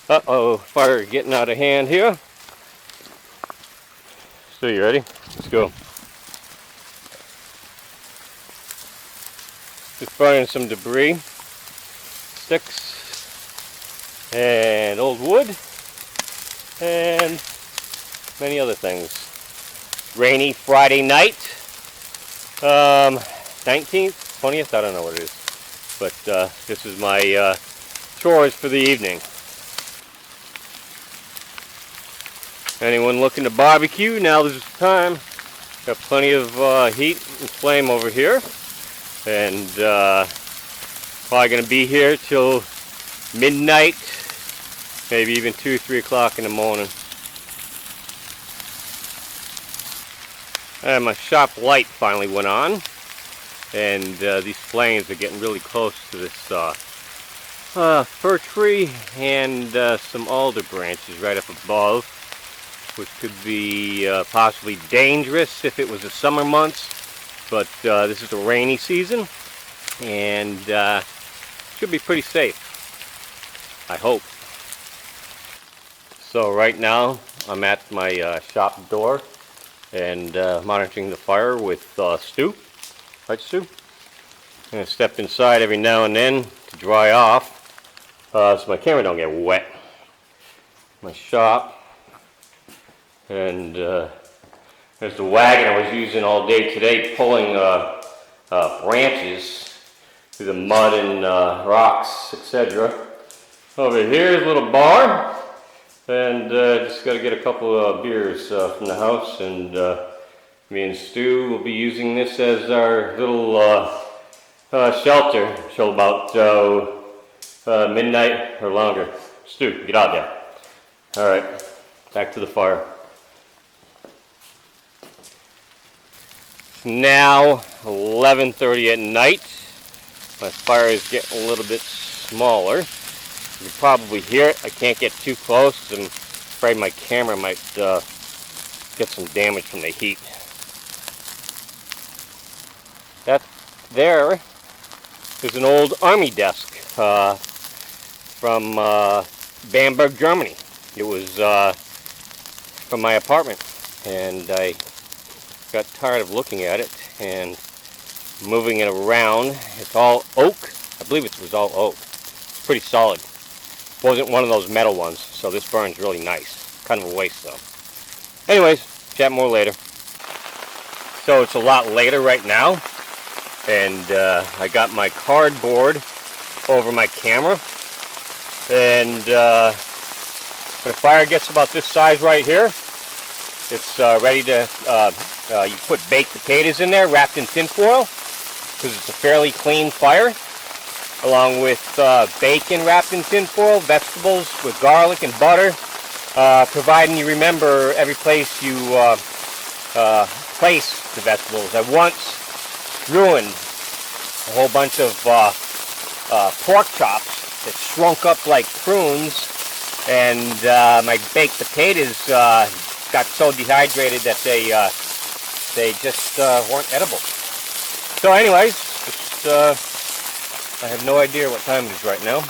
Uh-oh, fire getting out of hand here. So you ready? Let's go. Just burning some debris, sticks, and old wood, and many other things. Rainy Friday night, 19th, 20th, I don't know what it is. But this is my chores for the evening. Anyone looking to barbecue, now is the time. Got plenty of heat and flame over here. And probably going to be here till midnight, maybe even 2, 3 o'clock in the morning. And my shop light finally went on. And these flames are getting really close to this fir tree and some alder branches right up above, which could be possibly dangerous if it was the summer months, but this is the rainy season, and should be pretty safe, I hope. So right now I'm at my shop door and monitoring the fire with Stu. Right, Stu? I'm going to step inside every now and then to dry off so my camera don't get wet. My shop. And there's the wagon I was using all day today, pulling branches through the mud and rocks, etc. Over here is a little bar, and just got to get a couple of beers from the house, and me and Stu will be using this as our little shelter till about midnight or longer. Stu, get out there. All right, back to the fire. Now 11:30 at night. My fire is getting a little bit smaller. You can probably hear it. I can't get too close. I'm afraid my camera might get some damage from the heat. That there is an old army desk from Bamberg, Germany. It was from my apartment, and I got tired of looking at it and moving it around. It's all oak. I believe it was all oak. It's pretty solid. Wasn't one of those metal ones, so this burns really nice. Kind of a waste though. Anyways, chat more later. So it's a lot later right now, and I got my cardboard over my camera, and when the fire gets about this size right here, it's ready to, you put baked potatoes in there wrapped in tin foil, because it's a fairly clean fire, along with bacon wrapped in tin foil, vegetables with garlic and butter, providing you remember every place you place the vegetables. I once ruined a whole bunch of pork chops that shrunk up like prunes, and my baked potatoes got so dehydrated that they just weren't edible. So anyways, I have no idea what time it is right now.